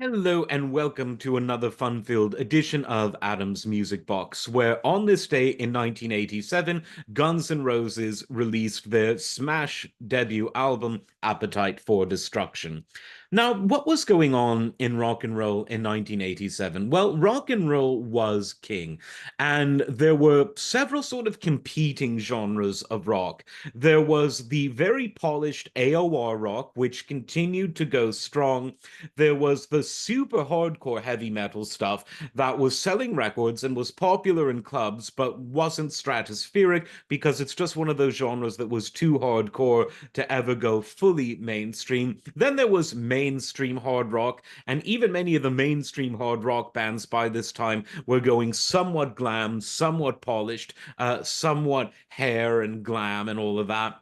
Hello and welcome to another fun-filled edition of Adam's Music Box, where on this day in 1987, Guns N' Roses released their smash debut album, Appetite for Destruction. Now, what was going on in rock and roll in 1987? Well, rock and roll was king, and there were several sort of competing genres of rock. There was the very polished AOR rock, which continued to go strong. There was the super hardcore heavy metal stuff that was selling records and was popular in clubs, but wasn't stratospheric because it's just one of those genres that was too hardcore to ever go fully mainstream. Then there was mainstream hard rock, and even many of the mainstream hard rock bands by this time were going somewhat glam, somewhat polished, somewhat hair and glam and all of that.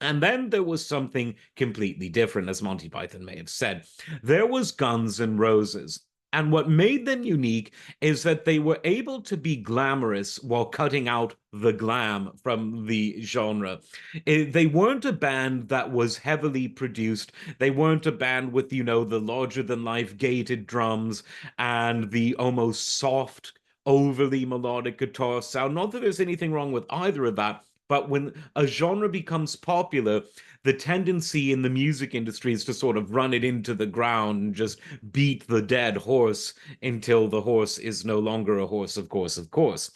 And then there was something completely different, as Monty Python may have said. There was Guns N' Roses. And what made them unique is that they were able to be glamorous while cutting out the glam from the genre. They weren't a band that was heavily produced. They weren't a band with, the larger than life gated drums and the almost soft, overly melodic guitar sound. Not that there's anything wrong with either of that, but when a genre becomes popular, the tendency in the music industry is to sort of run it into the ground and just beat the dead horse until the horse is no longer a horse, of course, of course.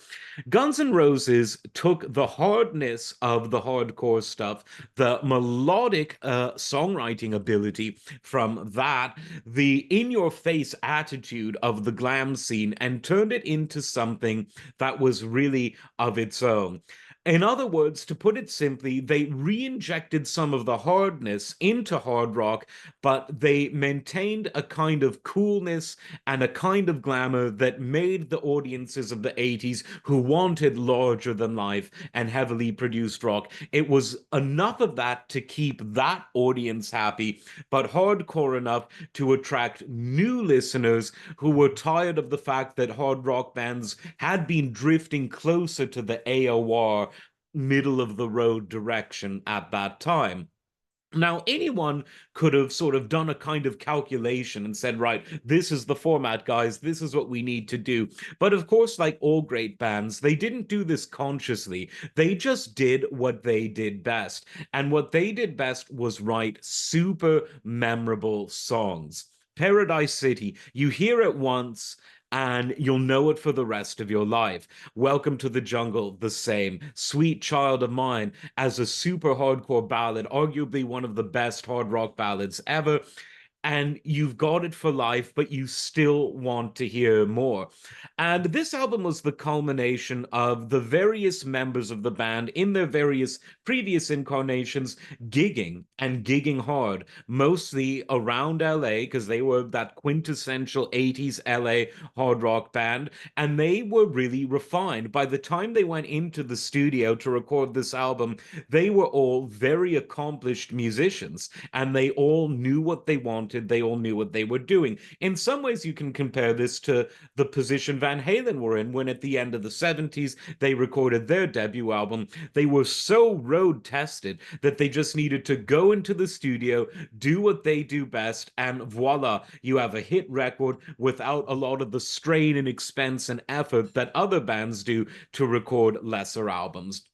Guns N' Roses took the hardness of the hardcore stuff, the melodic songwriting ability from that, the in your face attitude of the glam scene, and turned it into something that was really of its own. In other words, to put it simply, they re-injected some of the hardness into hard rock, but they maintained a kind of coolness and a kind of glamour that made the audiences of the 80s who wanted larger than life and heavily produced rock. It was enough of that to keep that audience happy, but hardcore enough to attract new listeners who were tired of the fact that hard rock bands had been drifting closer to the AOR middle of the road direction at that time. Now, anyone could have sort of done a kind of calculation and said, right, this is the format, guys, this is what we need to do. But of course, like all great bands, they didn't do this consciously. They just did what they did best. And what they did best was write super memorable songs. Paradise City, you hear it once and you'll know it for the rest of your life. Welcome to the Jungle, the same. Sweet Child of Mine, as a super hardcore ballad, arguably one of the best hard rock ballads ever. And you've got it for life, but you still want to hear more. And this album was the culmination of the various members of the band in their various previous incarnations gigging and gigging hard, mostly around LA, because they were that quintessential 80s LA hard rock band, and they were really refined. By the time they went into the studio to record this album, they were all very accomplished musicians, and they all knew what they wanted. They all knew what they were doing. In some ways, you can compare this to the position Van Halen were in when at the end of the 70s they recorded their debut album. They were so road tested that they just needed to go into the studio, do what they do best, and voila, you have a hit record without a lot of the strain and expense and effort that other bands do to record lesser albums.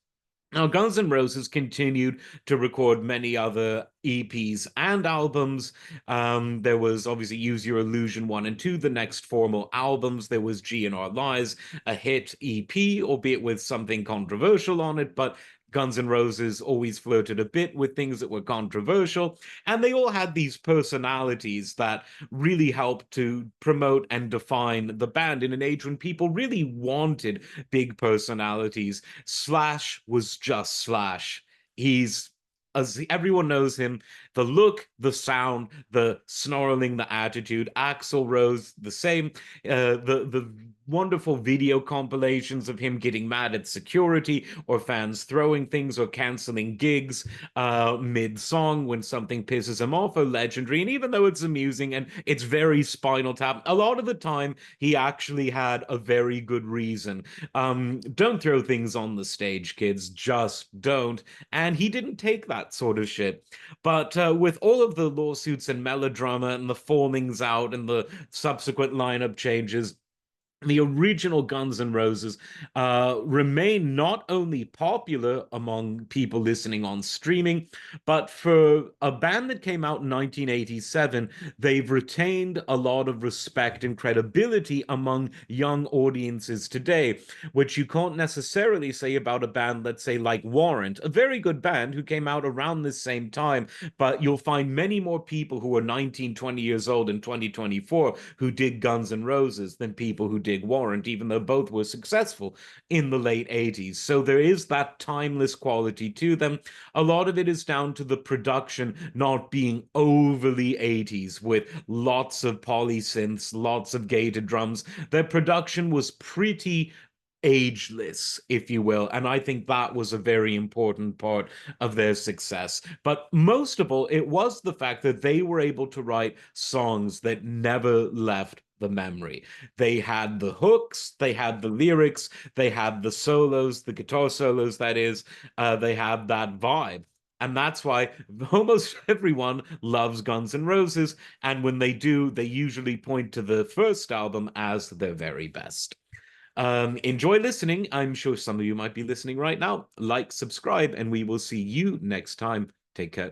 Now, Guns N' Roses continued to record many other EPs and albums. There was obviously Use Your Illusion 1 and 2, the next formal albums. There was GNR Lies, a hit EP, albeit with something controversial on it, but Guns N' Roses always flirted a bit with things that were controversial, and they all had these personalities that really helped to promote and define the band in an age when people really wanted big personalities. Slash was just Slash. He's, as everyone knows him, the look, the sound, the snarling, the attitude. Axl Rose, the same. The wonderful video compilations of him getting mad at security or fans throwing things or canceling gigs mid-song when something pisses him off are legendary. And even though it's amusing and it's very Spinal Tap, a lot of the time he actually had a very good reason. Don't throw things on the stage, kids. Just don't. And he didn't take that sort of shit. But with all of the lawsuits and melodrama and the fallings out and the subsequent lineup changes, the original Guns N' Roses remain not only popular among people listening on streaming, but for a band that came out in 1987, they've retained a lot of respect and credibility among young audiences today, which you can't necessarily say about a band, let's say, like Warrant, a very good band who came out around this same time, but you'll find many more people who are 19, 20 years old in 2024 who dig Guns N' Roses than people who dig Warrant, even though both were successful in the late 80s. So there is that timeless quality to them. A lot of it is down to the production not being overly 80s with lots of polysynths, lots of gated drums. Their production was pretty ageless, if you will. And I think that was a very important part of their success. But most of all, it was the fact that they were able to write songs that never left the memory. They had the hooks, they had the lyrics, they had the solos, the guitar solos, that is, they had that vibe. And that's why almost everyone loves Guns N' Roses. And when they do, they usually point to the first album as their very best. Enjoy listening. I'm sure some of you might be listening right now. Like, subscribe, and we will see you next time. Take care.